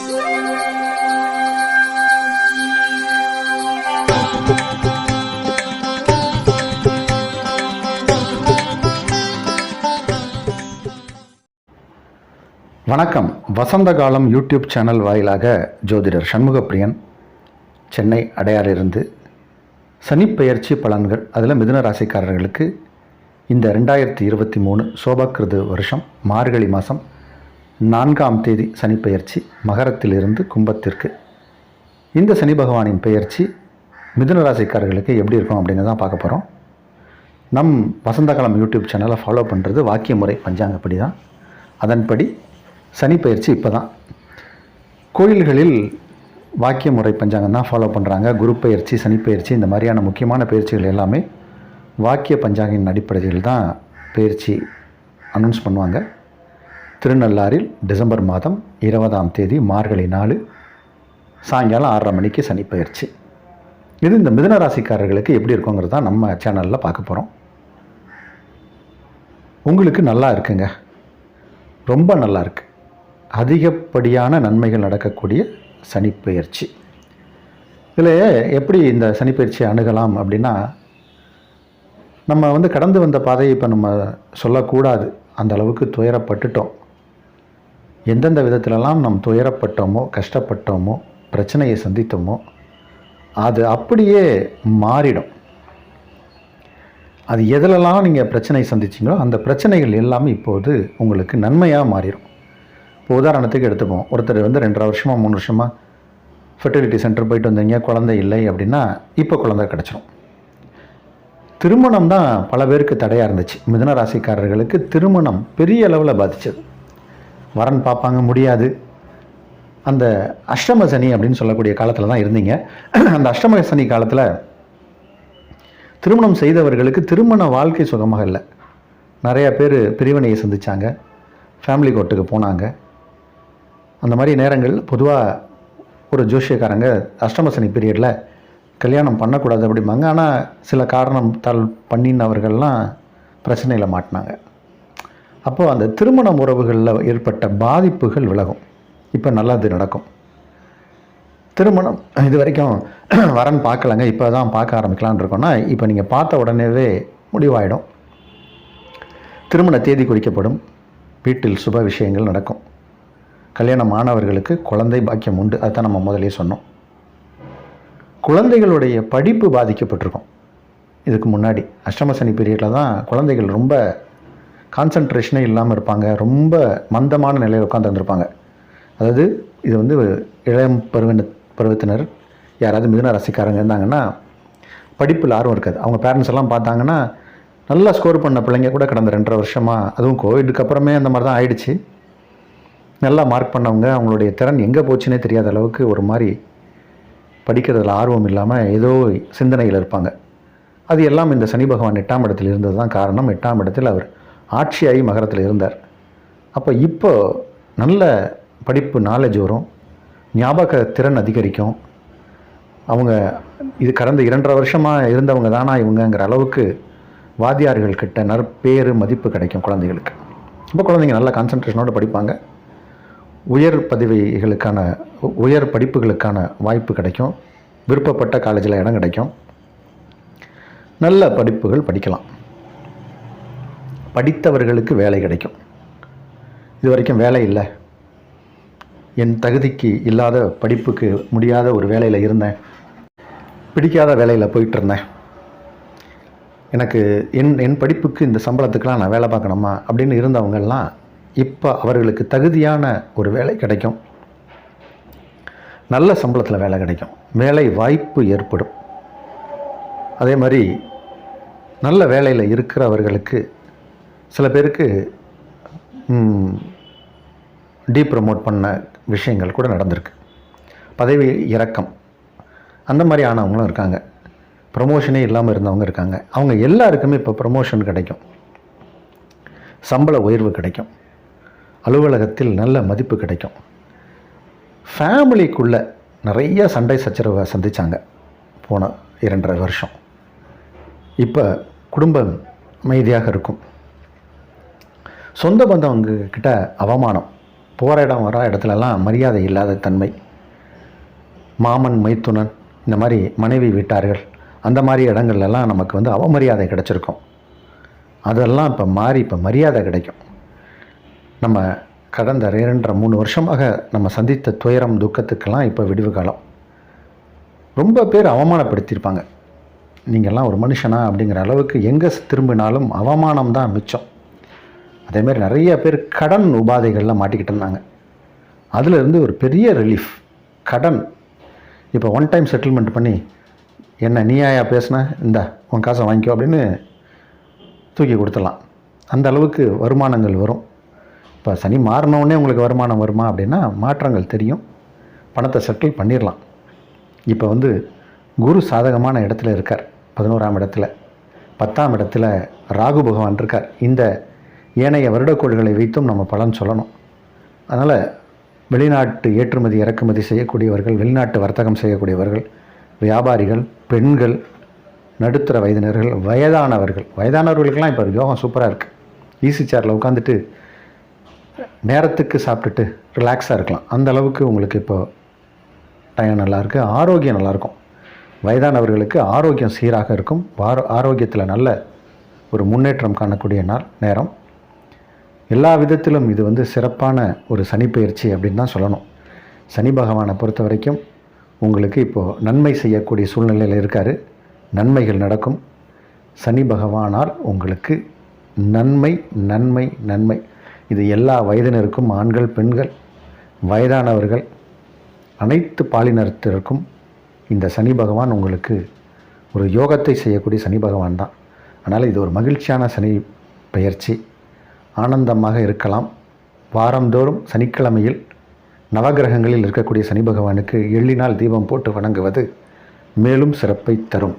வணக்கம். வசந்த காலம் YouTube channel வாயிலாக ஜோதிடர் சண்முகப்பிரியன், சென்னை அடையாறிலிருந்து சனிப்பெயர்ச்சி பலன்கள், அதில் மிதுன ராசிக்காரர்களுக்கு இந்த 2023 சோபக்கிருது வருஷம் மார்கழி மாதம் 4ஆம் தேதி சனிப்பெயர்ச்சி மகரத்திலிருந்து கும்பத்திற்கு. இந்த சனி பகவானின் பெயர்ச்சி மிதுன ராசிக்காரர்களுக்கு எப்படி இருக்கும் அப்படிங்கிறத தான் பார்க்க போகிறோம். நம் வசந்த காலம் யூடியூப் சேனலை ஃபாலோ பண்ணுறது வாக்கிய முறை பஞ்சாங்கப்படி தான். அதன்படி சனி பயிற்சி இப்போ தான் கோயில்களில் வாக்கிய முறை பஞ்சாங்கம் தான் ஃபாலோ பண்ணுறாங்க. குரு பயிற்சி, சனிப்பெயர்ச்சி, இந்த மாதிரியான முக்கியமான பயிற்சிகள் எல்லாமே வாக்கிய பஞ்சாங்கின் அடிப்படையில் தான் பயிற்சி அனௌன்ஸ் பண்ணுவாங்க. திருநள்ளாறில் டிசம்பர் மாதம் 20ஆம் தேதி மார்கழி 4 சாயங்காலம் 6:30 மணிக்கு சனிப்பெயர்ச்சி. இது இந்த மிதுன ராசிக்காரர்களுக்கு எப்படி இருக்குங்கிறது தான் நம்ம சேனலில் பார்க்க போகிறோம். உங்களுக்கு நல்லா இருக்குங்க, ரொம்ப நல்லா இருக்குது. அதிகப்படியான நன்மைகள் நடக்கக்கூடிய சனிப்பெயர்ச்சி. இதில் எப்படி இந்த சனிப்பெயர்ச்சியை அணுகலாம் அப்படின்னா, நம்ம கடந்து வந்த பாதையை இப்போ நம்ம சொல்லக்கூடாது. அந்த அளவுக்கு துயரப்பட்டுட்டோம். எந்தெந்த விதத்திலலாம் நாம் துயரப்பட்டோமோ, கஷ்டப்பட்டோமோ, பிரச்சனையை சந்தித்தோமோ, அது அப்படியே மாறிடும். அது எதிலெல்லாம் நீங்கள் பிரச்சனை சந்திச்சிங்களோ அந்த பிரச்சனைகள் எல்லாமே இப்போது உங்களுக்கு நன்மையாக மாறிடும். இப்போ உதாரணத்துக்கு எடுத்துப்போம், ஒருத்தர் 2.5 வருஷமாக 3 வருஷமாக ஃபெர்டிலிட்டி சென்டர் போயிட்டு வந்தீங்க, குழந்தை இல்லை அப்படின்னா இப்போ குழந்தை கிடச்சிரும். திருமணம் தான் பல பேருக்கு தடையாக இருந்துச்சு. மிதுன ராசிக்காரர்களுக்கு திருமணம் பெரிய அளவில் பாதித்தது. வரன் பார்ப்பாங்க, முடியாது. அந்த அஷ்டம சனி அப்படின்னு சொல்லக்கூடிய காலத்தில் தான் இருந்தீங்க. அந்த அஷ்டம சனி காலத்தில் திருமணம் செய்தவர்களுக்கு திருமண வாழ்க்கை சுகமாக இல்லை. நிறைய பேர் பிரிவினையை சந்தித்தாங்க, ஃபேமிலி கோர்ட்டுக்கு போனாங்க. அந்த மாதிரி நேரங்கள் பொதுவாக ஒரு ஜோசியக்காரங்க அஷ்டம சனி பீரியடில் கல்யாணம் பண்ணக்கூடாது அப்படிம்பாங்க. ஆனால் சில காரணம் பண்ணினவர்கள்லாம் பிரச்சனையில் மாட்டினாங்க. அப்போது அந்த திருமண உறவுகளில் ஏற்பட்ட பாதிப்புகள் விலகும். இப்போ நல்லது நடக்கும். திருமணம் இது வரைக்கும் வரன் பார்க்கலங்க, இப்போ தான் பார்க்க ஆரம்பிக்கலான் இருக்கோன்னா, இப்போ நீங்கள் பார்த்த உடனேவே முடிவாயிடும். திருமண தேதி குறிக்கப்படும். வீட்டில் சுப விஷயங்கள் நடக்கும். கல்யாணம் ஆனவர்களுக்கு குழந்தை பாக்கியம் உண்டு. அதுதான் நம்ம முதலே சொன்னோம். குழந்தைகளுடைய படிப்பு பாதிக்கப்பட்டிருக்கும். இதுக்கு முன்னாடி அஷ்டம சனி பீரியடில் தான் குழந்தைகள் ரொம்ப கான்சன்ட்ரேஷனே இல்லாமல் இருப்பாங்க. ரொம்ப மந்தமான நிலையில் உட்காந்துருந்துருப்பாங்க. அதாவது இது இளம் பருவத்தினர் யாராவது மிதுன ராசிக்காரங்க இருந்தாங்கன்னா படிப்பில் ஆர்வம் இருக்காது. அவங்க பேரண்ட்ஸ் எல்லாம் பார்த்தாங்கன்னா நல்லா ஸ்கோர் பண்ண பிள்ளைங்க கூட கடந்த 2.5 வருஷமாக, அதுவும் கோவிடுக்கு அப்புறமே அந்த மாதிரி தான் ஆயிடுச்சு, நல்லா மார்க் பண்ணவங்க அவங்களுடைய திறன் எங்கே போச்சுன்னே தெரியாத அளவுக்கு ஒரு மாதிரி படிக்கிறதுல ஆர்வம் இல்லாமல் ஏதோ சிந்தனையில் இருப்பாங்க. அது எல்லாம் இந்த சனி பகவான் 8ஆம் இடத்தில் இருந்தது தான் காரணம். 8ஆம் இடத்தில் அவர் ஆட்சியாகி மகரத்தில் இருந்தார். அப்போ இப்போ நல்ல படிப்பு நாலேஜ் வரும், ஞாபக திறன் அதிகரிக்கும். அவங்க இது கடந்த 2.5 வருஷமாக இருந்தவங்க தானா இவங்கங்கிற அளவுக்கு வாத்தியார்கள் கிட்ட நற்பேறு மதிப்பு கிடைக்கும் குழந்தைகளுக்கு. இப்போ குழந்தைங்க நல்ல கான்சன்ட்ரேஷனோடு படிப்பாங்க. உயர் பதவிகளுக்கான உயர் படிப்புகளுக்கான வாய்ப்பு கிடைக்கும். விருப்பப்பட்ட காலேஜில் இடம் கிடைக்கும். நல்ல படிப்புகள் படிக்கலாம். படித்தவர்களுக்கு வேலை கிடைக்கும். இது வரைக்கும் வேலை இல்லை, என் தகுதிக்கு இல்லாத படிப்புக்கு முடியாத ஒரு வேலையில் இருந்தேன், பிடிக்காத வேலையில் போயிட்டுருந்தேன், எனக்கு என் படிப்புக்கு இந்த சம்பளத்துக்கெலாம் நான் வேலை பார்க்கணுமா அப்படின்னு இருந்தவங்கெல்லாம் இப்போ அவர்களுக்கு தகுதியான ஒரு வேலை கிடைக்கும். நல்ல சம்பளத்தில் வேலை கிடைக்கும். வேலை வாய்ப்பு ஏற்படும். அதே மாதிரி நல்ல வேலையில் இருக்கிறவர்களுக்கு சில பேருக்கு டீப்ரமோட் பண்ண விஷயங்கள் கூட நடந்திருக்கு. பதவி இறக்கம் அந்த மாதிரி ஆனவங்களும் இருக்காங்க. ப்ரமோஷனே இல்லாமல் இருந்தவங்க இருக்காங்க. அவங்க எல்லாருக்குமே இப்போ ப்ரமோஷன் கிடைக்கும், சம்பள உயர்வு கிடைக்கும், அலுவலகத்தில் நல்ல மதிப்பு கிடைக்கும். ஃபேமிலிக்குள்ளே நிறைய சண்டை சச்சரவை சந்தித்தாங்க போன 2.5 வருஷம். இப்போ குடும்பம் அமைதியாக இருக்கும். சொந்த பந்தவங்கக்கிட்ட அவமானம் போகிற இடம் வர இடத்துலலாம் மரியாதை இல்லாத தன்மை, மாமன் மைத்துனன் இந்த மாதிரி மனைவி வீட்டார்கள் அந்த மாதிரி இடங்கள்லாம் நமக்கு வந்து அவமரியாதை கிடச்சிருக்கும். அதெல்லாம் இப்போ மாறி இப்போ மரியாதை கிடைக்கும். நம்ம கடந்த 2.5-3 வருஷமாக நம்ம சந்தித்த துயரம் துக்கத்துக்கெல்லாம் இப்போ விடிவு காலம். ரொம்ப பேர் அவமானப்படுத்தியிருப்பாங்க. நீங்கள்லாம் ஒரு மனுஷனா அப்படிங்கிற அளவுக்கு எங்கே திரும்பினாலும் அவமானம் தான் மிச்சம். அதேமாதிரி நிறைய பேர் கடன் உபாதைகளில் மாட்டிக்கிட்டு இருந்தாங்க. அதிலிருந்து ஒரு பெரிய ரிலீஃப். கடன் இப்போ ஒன் டைம் செட்டில்மெண்ட் பண்ணி, என்ன நீயாயா பேசுன, இந்த உன் காசை வாங்கிக்கோ அப்படின்னு தூக்கி கொடுத்துடலாம். அந்த அளவுக்கு வருமானங்கள் வரும். இப்போ சனி மாறினோடனே உங்களுக்கு வருமானம் வருமா அப்படின்னா மாற்றங்கள் தெரியும். பணத்தை செட்டில் பண்ணிடலாம். இப்போ வந்து குரு சாதகமான இடத்துல இருக்கார், 11ஆம் இடத்துல. 10ஆம் இடத்துல ராகு பகவான் இருக்கார். இந்த ஏனைய வருடக்கோள்களை வைத்தும் நம்ம பலன் சொல்லணும். அதனால் வெளிநாட்டு ஏற்றுமதி இறக்குமதி செய்யக்கூடியவர்கள், வெளிநாட்டு வர்த்தகம் செய்யக்கூடியவர்கள், வியாபாரிகள், பெண்கள், நடுத்தர வயதினர்கள், வயதானவர்களுக்கெல்லாம் இப்போ யோகம் சூப்பராக இருக்குது. ஈஸி சேரில் உட்காந்துட்டு நேரத்துக்கு சாப்பிட்டுட்டு ரிலாக்ஸாக இருக்கலாம். அந்த அளவுக்கு உங்களுக்கு இப்போ டைம் நல்லாயிருக்கு. ஆரோக்கியம் நல்லாயிருக்கும். வயதானவர்களுக்கு ஆரோக்கியம் சீராக இருக்கும். ஆரோக்கியத்தில் நல்ல ஒரு முன்னேற்றம் காணக்கூடிய நேரம். எல்லா விதத்திலும் இது வந்து சிறப்பான ஒரு சனி பயிற்சி அப்படின்னு தான் சொல்லணும். சனி பகவானை பொறுத்த வரைக்கும் உங்களுக்கு இப்போது நன்மை செய்யக்கூடிய சூழ்நிலையில் இருக்கார். நன்மைகள் நடக்கும். சனி பகவானால் உங்களுக்கு நன்மை நன்மை நன்மை. இது எல்லா வயதினருக்கும், ஆண்கள், பெண்கள், வயதானவர்கள், அனைத்து பாலினத்திற்கும் இந்த சனி பகவான் உங்களுக்கு ஒரு யோகத்தை செய்யக்கூடிய சனி பகவான் தான். அதனால் இது ஒரு மகிழ்ச்சியான சனி பயிற்சி. ஆனந்தமாக இருக்கலாம். வாரந்தோறும் சனிக்கிழமையில் நவகிரகங்களில் இருக்கக்கூடிய சனி பகவானுக்கு எள்ளினால் தீபம் போட்டு வணங்குவது மேலும் சிறப்பை தரும்.